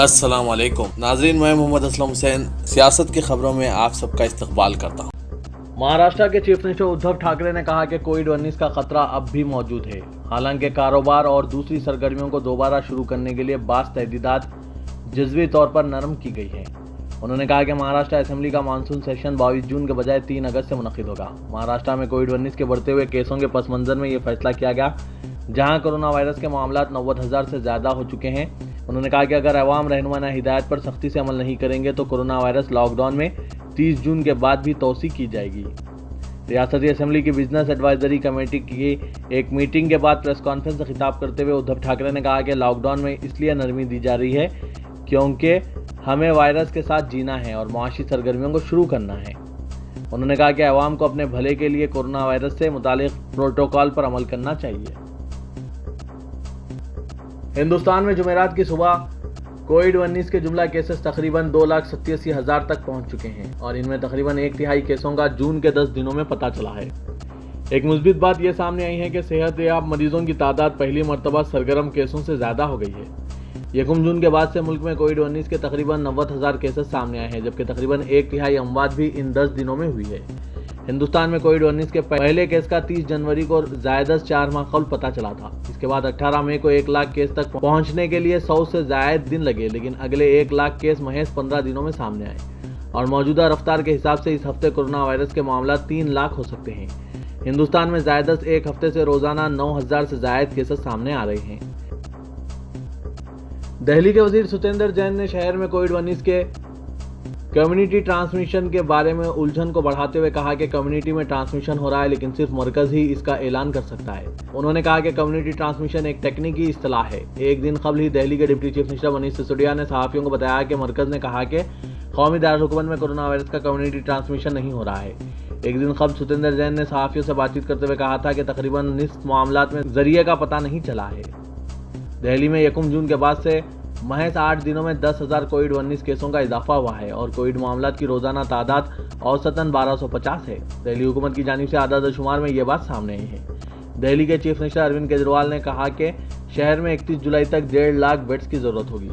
السلام علیکم ناظرین، میں محمد اسلم حسین سیاست کی خبروں میں آپ سب کا استقبال کرتا ہوں۔ مہاراشٹر کے چیف منسٹر ادھو ٹھاکرے نے کہا کہ کووڈ-19 کا خطرہ اب بھی موجود ہے، حالانکہ کاروبار اور دوسری سرگرمیوں کو دوبارہ شروع کرنے کے لیے بعض تحدیدات جزوی طور پر نرم کی گئی ہیں۔ انہوں نے کہا کہ مہاراشٹر اسمبلی کا مانسون سیشن 22 جون کے بجائے 3 اگست سے منعقد ہوگا۔ مہاراشٹر میں کووڈ-19 کے بڑھتے ہوئے کیسوں کے پس منظر میں یہ فیصلہ کیا گیا، جہاں کورونا وائرس کے معاملات 90,000 سے زیادہ ہو چکے ہیں۔ انہوں نے کہا کہ اگر عوام رہنمانہ ہدایت پر سختی سے عمل نہیں کریں گے تو کورونا وائرس لاک ڈاؤن میں 30 جون کے بعد بھی توسیع کی جائے گی۔ ریاستی اسمبلی کی بزنس ایڈوائزری کمیٹی کی ایک میٹنگ کے بعد پریس کانفرنس سے خطاب کرتے ہوئے ادھو ٹھاکرے نے کہا کہ لاک ڈاؤن میں اس لیے نرمی دی جا رہی ہے کیونکہ ہمیں وائرس کے ساتھ جینا ہے اور معاشی سرگرمیوں کو شروع کرنا ہے۔ انہوں نے کہا کہ عوام کو اپنے بھلے کے لیے کورونا وائرس سے متعلق پروٹوکول پر عمل کرنا چاہیے۔ ہندوستان میں جمعرات کی صبح کووڈ-19 کے جملہ کیسز تقریباً 2,87,000 تک پہنچ چکے ہیں اور ان میں تقریباً 1/3 کیسوں کا جون کے 10 دنوں میں پتہ چلا ہے۔ ایک مثبت بات یہ سامنے آئی ہے کہ صحت یاب مریضوں کی تعداد پہلی مرتبہ سرگرم کیسوں سے زیادہ ہو گئی ہے۔ 1 جون کے بعد سے ملک میں کووڈ-19 کے تقریباً 90,000 کیسز سامنے آئے ہیں، جبکہ تقریباً 1/3 اموات بھی ان 10 دنوں میں ہوئی ہے۔ ہندوستان میں کووڈ-19 کے پہلے کیس کا 30 جنوری کو زائد از 4 ماہ قبل پتہ چلا تھا۔ اس کے بعد 18 مئی کو 1 لاکھ کیس تک پہنچنے کے لیے 100 سے زائد دن لگے، لیکن اگلے 1 لاکھ کیس محض 15 دنوں میں سامنے آئے اور موجودہ رفتار کے حساب سے اس ہفتے کورونا وائرس کے معاملات 3 لاکھ ہو سکتے ہیں۔ ہندوستان میں زائد از ایک ہفتے سے روزانہ 9,000 سے زائد کیسز سامنے آ رہے ہیں۔ دہلی کے وزیر ستیندر جین نے شہر میں کووڈ-19 کے کمیونٹی ٹرانسمیشن کے بارے میں الجھن کو بڑھاتے ہوئے کہا کہ کمیونٹی میں ٹرانسمیشن ہو رہا ہے لیکن صرف مرکز ہی اس کا اعلان کر سکتا ہے۔ انہوں نے کہا کہ کمیونٹی ٹرانسمیشن ایک تکنیکی اصطلاح ہے۔ ایک دن قبل ہی دہلی کے deputy chief minister Manish Sisodia نے صحافیوں کو بتایا کہ مرکز نے کہا کہ قومی دارالحکومت میں کورونا وائرس کا کمیونٹی ٹرانسمیشن نہیں ہو رہا ہے۔ ایک دن قبل ستیندر جین نے صحافیوں سے بات چیت کرتے ہوئے کہا تھا کہ تقریباً نصف معاملات میں ذریعے کا پتہ نہیں چلا ہے۔ دہلی میں 1 جون کے بعد سے محض 8 دنوں میں 10,000 کووڈ-19 کیسوں کا اضافہ ہوا ہے اور کووڈ معاملات کی روزانہ تعداد اوسطاً 1250 ہے۔ دہلی حکومت کی جانب سے اعداد و شمار میں یہ بات سامنے آئی ہے۔ دہلی کے چیف منسٹر اروند کیجریوال نے کہا کہ شہر میں 31 جولائی تک 1.5 لاکھ بیڈز کی ضرورت ہوگی۔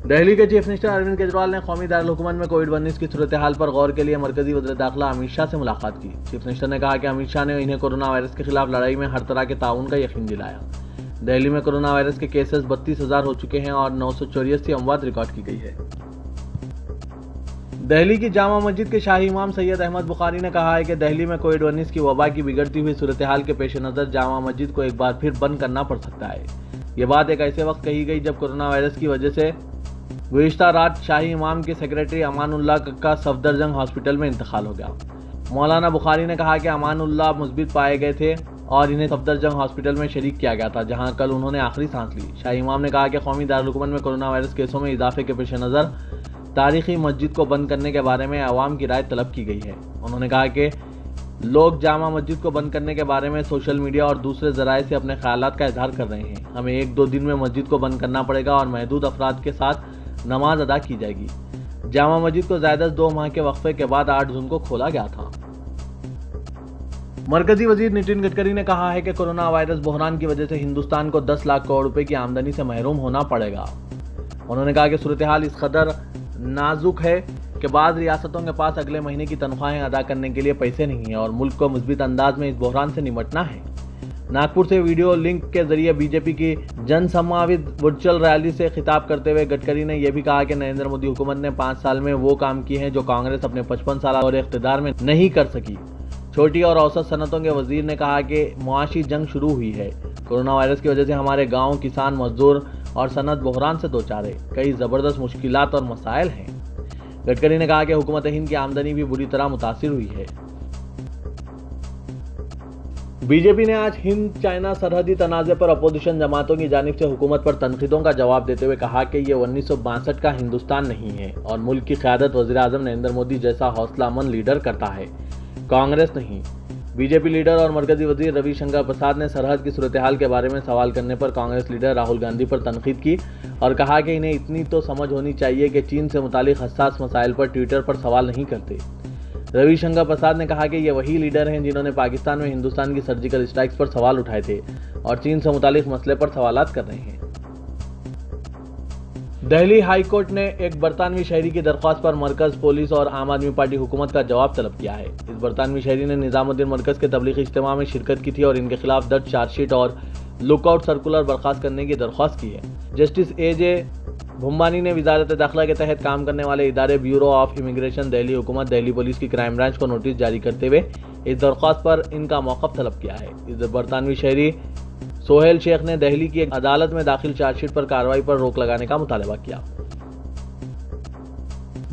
دہلی کے چیف منسٹر اروند کیجریوال نے قومی دارالحکومت میں کووڈ-19 کی صورتحال پر غور کے لیے مرکزی وزیر داخلہ امت شاہ سے ملاقات کی۔ چیف منسٹر نے کہا کہ امت شاہ نے انہیں کورونا وائرس کے خلاف لڑائی میں ہر طرح کے تعاون کا یقین دلایا۔ دہلی میں کورونا وائرس کے کیسز 32,000 ہو چکے ہیں اور 984 اموات ریکارڈ کی گئی ہے۔ دہلی کی جامع مسجد کے شاہی امام سید احمد بخاری نے کہا ہے کہ دہلی میں کووڈ-19 کی وبا کی بگڑتی ہوئی صورتحال کے پیش نظر جامع مسجد کو ایک بار پھر بند کرنا پڑ سکتا ہے۔ یہ بات ایک ایسے وقت کہی گئی جب کورونا وائرس کی وجہ سے گزشتہ رات شاہی امام کے سیکریٹری امان اللہ کا صفدرجنگ ہاسپٹل میں انتقال ہو گیا۔ مولانا بخاری نے کہا کہ امان اللہ مثبت پائے گئے تھے اور انہیں صفدرجنگ ہاسپٹل میں شریک کیا گیا تھا، جہاں کل انہوں نے آخری سانس لی۔ شاہی امام نے کہا کہ قومی دارالحکومت میں کورونا وائرس کیسوں میں اضافے کے پیش نظر تاریخی مسجد کو بند کرنے کے بارے میں عوام کی رائے طلب کی گئی ہے۔ انہوں نے کہا کہ لوگ جامع مسجد کو بند کرنے کے بارے میں سوشل میڈیا اور دوسرے ذرائع سے اپنے خیالات کا اظہار کر رہے ہیں۔ ہمیں 1-2 دن میں مسجد کو بند کرنا پڑے گا اور محدود افراد کے ساتھ نماز ادا کی جائے گی۔ جامع مسجد کو زائد از 2 ماہ کے وقفے کے بعد 8 جون کو کھولا گیا تھا۔ مرکزی وزیر نتن گڈکری نے کہا ہے کہ کورونا وائرس بحران کی وجہ سے ہندوستان کو 10 لاکھ کروڑ روپے کی آمدنی سے محروم ہونا پڑے گا۔ انہوں نے کہا کہ صورتحال اس قدر نازک ہے کہ بعض ریاستوں کے پاس اگلے مہینے کی تنخواہیں ادا کرنے کے لیے پیسے نہیں ہیں اور ملک کو مثبت انداز میں اس بحران سے نمٹنا ہے۔ ناگپور سے ویڈیو لنک کے ذریعے بی جے پی کی جن سماوت ورچوئل ریلی سے خطاب کرتے ہوئے گڈکری نے یہ بھی کہا کہ نریندر مودی حکومت نے 5 سال میں وہ کام کیے ہیں جو کانگریس اپنے 55 سالہ دور اقتدار میں نہیں کر سکی۔ چھوٹی اور اوسط صنعتوں کے وزیر نے کہا کہ معاشی جنگ شروع ہوئی ہے۔ کورونا وائرس کی وجہ سے ہمارے گاؤں، کسان، مزدور اور صنعت بحران سے دوچار ہے۔ کئی زبردست مشکلات اور مسائل ہیں۔ گڈکری نے کہا کہ حکومت ہند کی آمدنی بھی بری طرح متاثر ہوئی ہے۔ بی جے پی نے آج ہند چائنا سرحدی تنازع پر اپوزیشن جماعتوں کی جانب سے حکومت پر تنقیدوں کا جواب دیتے ہوئے کہا کہ یہ 1962 کا ہندوستان نہیں ہے اور ملک کی قیادت وزیر اعظم نریندر مودی جیسا حوصلہ مند لیڈر کرتا ہے، کانگریس نہیں۔ بی جے پی لیڈر اور مرکزی وزیر روی شنکر پرساد نے سرحد کی صورتحال کے بارے میں سوال کرنے پر کانگریس لیڈر راہل گاندھی پر تنقید کی اور کہا کہ انہیں اتنی تو سمجھ ہونی چاہیے کہ چین سے متعلق حساس مسائل پر ٹویٹر پر سوال نہیں کرتے۔ روی شنکر پرساد نے کہا کہ یہ وہی لیڈر ہیں جنہوں نے پاکستان میں ہندوستان کی سرجیکل اسٹرائکس پر سوال اٹھائے تھے اور چین سے متعلق مسئلے پر سوالات کر رہے ہیں۔ دہلی ہائی کورٹ نے ایک برطانوی شہری کی درخواست پر مرکز، پولیس اور عام آدمی پارٹی حکومت کا جواب طلب کیا ہے۔ اس برطانوی شہری نے نظام الدین مرکز کے تبلیغی اجتماع میں شرکت کی تھی اور ان کے خلاف درج چارج شیٹ اور لک آؤٹ سرکولر برخاست کرنے کی درخواست کی ہے۔ جسٹس اے جے بھمبانی نے وزارت داخلہ کے تحت کام کرنے والے ادارے بیورو آف امیگریشن دہلی حکومت، دہلی پولیس کی کرائم برانچ کو نوٹس جاری کرتے ہوئے اس درخواست پر ان کا موقف طلب کیا ہے۔ اس برطانوی شہری سہیل شیخ نے دہلی کی ایک عدالت میں داخل چارج شیٹ پر کارروائی پر روک لگانے کا مطالبہ کیا۔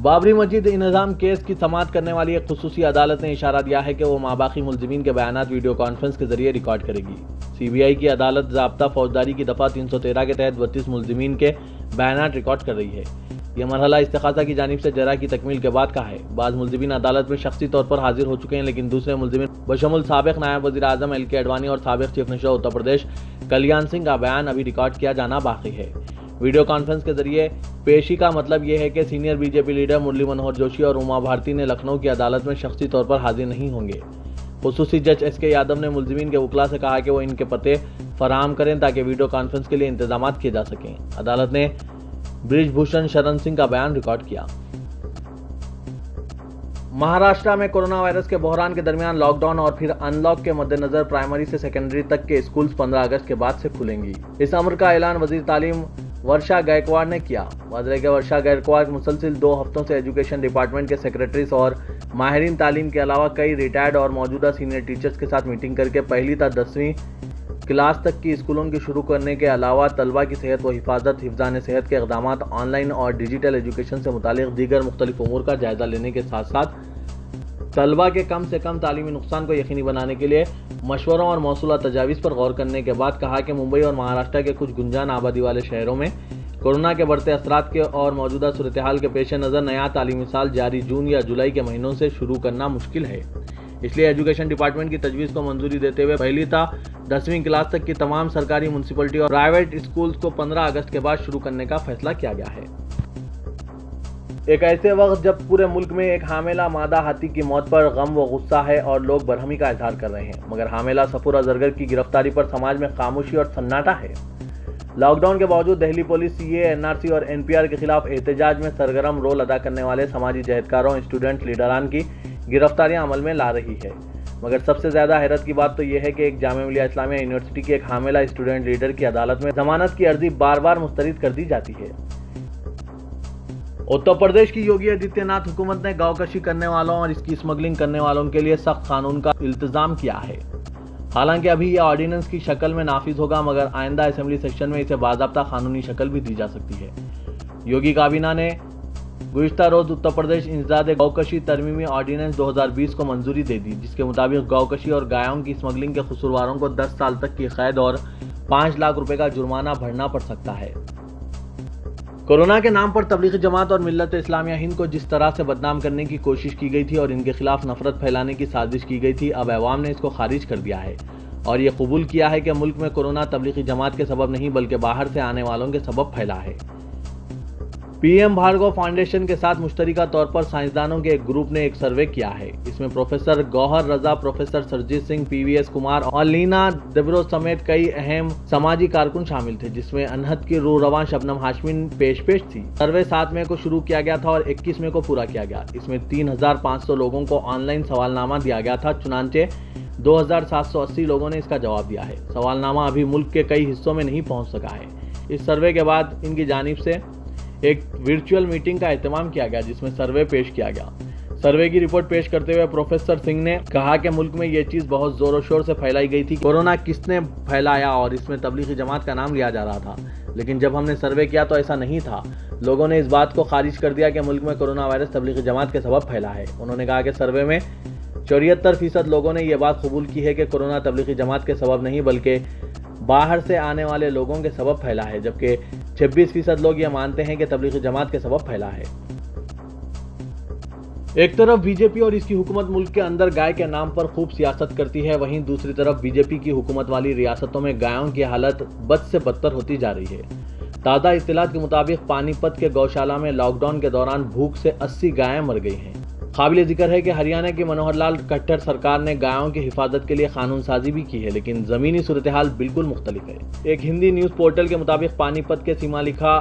بابری مسجد انہدام کیس کی سماعت کرنے والی ایک خصوصی عدالت نے اشارہ دیا ہے کہ وہ ماباقی ملزمین کے بیانات ویڈیو کانفرنس کے ذریعے ریکارڈ کرے گی۔ سی بی آئی کی عدالت ضابطہ فوجداری کی دفعہ 313 کے تحت 32 ملزمین کے بیانات ریکارڈ کر رہی ہے۔ یہ مرحلہ استغاثہ کی جانب سے جرح کی تکمیل کے بعد کا ہے۔ بعض ملزمین عدالت میں شخصی طور پر حاضر ہو چکے ہیں، لیکن دوسرے ملزمین بشمول سابق نائب وزیر اعظم ایل کے اڈوانی اور سابق چیف منسٹر اتر پردیش کلیان سنگھ کا بیان ابھی ریکارڈ کیا جانا باقی ہے۔ ویڈیو کانفرنس کے ذریعے پیشی کا مطلب یہ ہے کہ senior B J P leader Murli Manohar Joshi اور اما بھارتی نے لکھنؤ کی عدالت میں شخصی طور پر حاضر نہیں ہوں گے۔ خصوصی جج ایس کے یادو نے ملزمین کے وکلاء سے کہا کہ وہ ان کے پتے فراہم کریں تاکہ ویڈیو کانفرنس کے لیے انتظامات کیے جا سکیں۔ عدالت نے برج بھوشن شرن سنگھ کا بیان ریکارڈ کیا۔ مہاراشٹر میں کورونا وائرس کے بحران کے درمیان لاک ڈاؤن اور پھر ان لاک کے مدنظر پرائمری سے سیکنڈری تک کے اسکولز 15 اگست کے بعد سے کھلیں گی۔ اس امر کا اعلان وزیر تعلیم ورشا گائیکواڑ نے کیا۔ واضح ہے کہ ورشا گائیکواڑ مسلسل 2 ہفتوں سے ایجوکیشن ڈپارٹمنٹ کے سیکریٹریز اور ماہرین تعلیم کے علاوہ کئی ریٹائرڈ اور موجودہ سینئر ٹیچرز کے ساتھ میٹنگ کر کے پہلی تا 10ویں کلاس تک کی اسکولوں کی شروع کرنے کے علاوہ طلبہ کی صحت و حفاظت، حفظان صحت کے اقدامات، آن لائن اور ڈیجیٹل ایجوکیشن سے متعلق دیگر مختلف امور کا جائزہ لینے کے ساتھ ساتھ طلبہ کے کم سے کم تعلیمی نقصان کو یقینی بنانے کے لیے مشوروں اور موصولہ تجاویز پر غور کرنے کے بعد کہا کہ ممبئی اور مہاراشٹر کے کچھ گنجان آبادی والے شہروں میں کورونا کے بڑھتے اثرات کے اور موجودہ صورتحال کے پیش نظر نیا تعلیمی سال جاری جون یا جولائی کے مہینوں سے شروع کرنا مشکل ہے۔ اس لیے ایجوکیشن ڈپارٹمنٹ کی تجویز کو منظوری دیتے ہوئے پہلی تا 10ویں کلاس تک کی تمام سرکاری، میونسپلٹی اور پرائیویٹ اسکولز کو 15 اگست کے بعد شروع کرنے کا فیصلہ کیا گیا ہے۔ ایک ایسے وقت جب پورے ملک میں ایک حاملہ مادہ ہاتھی کی موت پر غم و غصہ ہے اور لوگ برہمی کا اظہار کر رہے ہیں، مگر حاملہ صفورہ زرگر کی گرفتاری پر سماج میں خاموشی اور سناٹا ہے۔ لاک ڈاؤن کے باوجود دہلی پولیس سی اے، این آر سی اور این پی آر کے خلاف احتجاج میں سرگرم رول ادا کرنے والے سماجی جہدکاروں، اسٹوڈنٹ لیڈران کی گرفتاریاں عمل میں لا رہی ہے۔ مگر سب سے زیادہ حیرت کی بات تو یہ ہے کہ ایک جامعہ ملیہ اسلامیہ یونیورسٹی کی ایک حاملہ اسٹوڈنٹ لیڈر کی عدالت میں ضمانت کی عرضی بار بار مسترد کر دی جاتی ہے۔ اتر پردیش کی یوگی آدتیہ ناتھ حکومت نے گاؤں کشی کرنے والوں اور اس کی اسمگلنگ کرنے والوں کے لیے سخت قانون کا التزام کیا ہے۔ حالانکہ ابھی یہ آرڈیننس کی شکل میں نافذ ہوگا، مگر آئندہ اسمبلی سیشن میں اسے باضابطہ قانونی شکل بھی دی جا سکتی ہے۔ یوگی کابینہ نے گزشتہ روز اتر پردیش انسداد گاؤں کشی ترمیمی آرڈیننس 2020 کو منظوری دے دی، جس کے مطابق گاؤں کشی اور گایوں کی اسمگلنگ کے قصورواروں کو 10 سال تک کی قید اور 5 لاکھ روپے کا جرمانہ بھرنا پڑ سکتا ہے۔ کورونا کے نام پر تبلیغی جماعت اور ملت اسلامیہ ہند کو جس طرح سے بدنام کرنے کی کوشش کی گئی تھی اور ان کے خلاف نفرت پھیلانے کی سازش کی گئی تھی، اب عوام نے اس کو خارج کر دیا ہے اور یہ قبول کیا ہے کہ ملک میں کورونا تبلیغی جماعت کے سبب نہیں بلکہ باہر سے آنے والوں کے سبب پھیلا ہے۔ پی ایم بھارگو فاؤنڈیشن کے ساتھ مشترکہ طور پر سائنسدانوں کے ایک گروپ نے ایک سروے کیا ہے۔ اس میں پروفیسر گوہر رضا، پروفیسر سرجیت سنگھ، پی وی ایس کمار اور لینا دبرو سمیت کئی اہم سماجی کارکن شامل تھے، جس میں انہد کی روح رواں شبنم ہاشمی پیش تھی۔ سروے 7 مئی کو شروع کیا گیا تھا اور 21 مئی کو پورا کیا گیا۔ اس میں 3500 لوگوں کو آن لائن سوال نامہ دیا گیا تھا، چنانچہ 2780 لوگوں نے اس کا جواب دیا ہے۔ سوال نامہ ابھی ملک کے کئی حصوں میں نہیں پہنچ سکا ہے۔ اس سروے کے بعد ان کی جانب سے ایک ورچوئل میٹنگ کا اہتمام کیا گیا، جس میں سروے پیش کیا گیا۔ سروے کی رپورٹ پیش کرتے ہوئے پروفیسر سنگھ نے کہا کہ ملک میں یہ چیز بہت زور و شور سے پھیلائی گئی تھی، کورونا کس نے پھیلایا، اور اس میں تبلیغی جماعت کا نام لیا جا رہا تھا، لیکن جب ہم نے سروے کیا تو ایسا نہیں تھا۔ لوگوں نے اس بات کو خارج کر دیا کہ ملک میں کورونا وائرس تبلیغی جماعت کے سبب پھیلا ہے۔ انہوں نے کہا کہ سروے میں 74% لوگوں نے یہ بات قبول کی ہے کہ کورونا تبلیغی جماعت کے سبب نہیں بلکہ باہر سے آنے والے لوگوں کے سبب پھیلا ہے، جبکہ 26% لوگ یہ مانتے ہیں کہ تبلیغی جماعت کے سبب پھیلا ہے۔ ایک طرف بی جے پی اور اس کی حکومت ملک کے اندر گائے کے نام پر خوب سیاست کرتی ہے، وہیں دوسری طرف بی جے پی کی حکومت والی ریاستوں میں گایوں کی حالت بد سے بدتر ہوتی جا رہی ہے۔ تازہ اطلاعات کے مطابق پانی پت کے گوشالہ میں لاک ڈاؤن کے دوران بھوک سے 80 گائیں مر گئی ہیں۔ قابل ذکر ہے کہ ہریانہ کی منوہر لال کھٹر سرکار نے گایوں کی حفاظت کے لیے قانون سازی بھی کی ہے، لیکن زمینی صورتحال بالکل مختلف ہے۔ ایک ہندی نیوز پورٹل کے مطابق پانی پت کے سیمالیکھا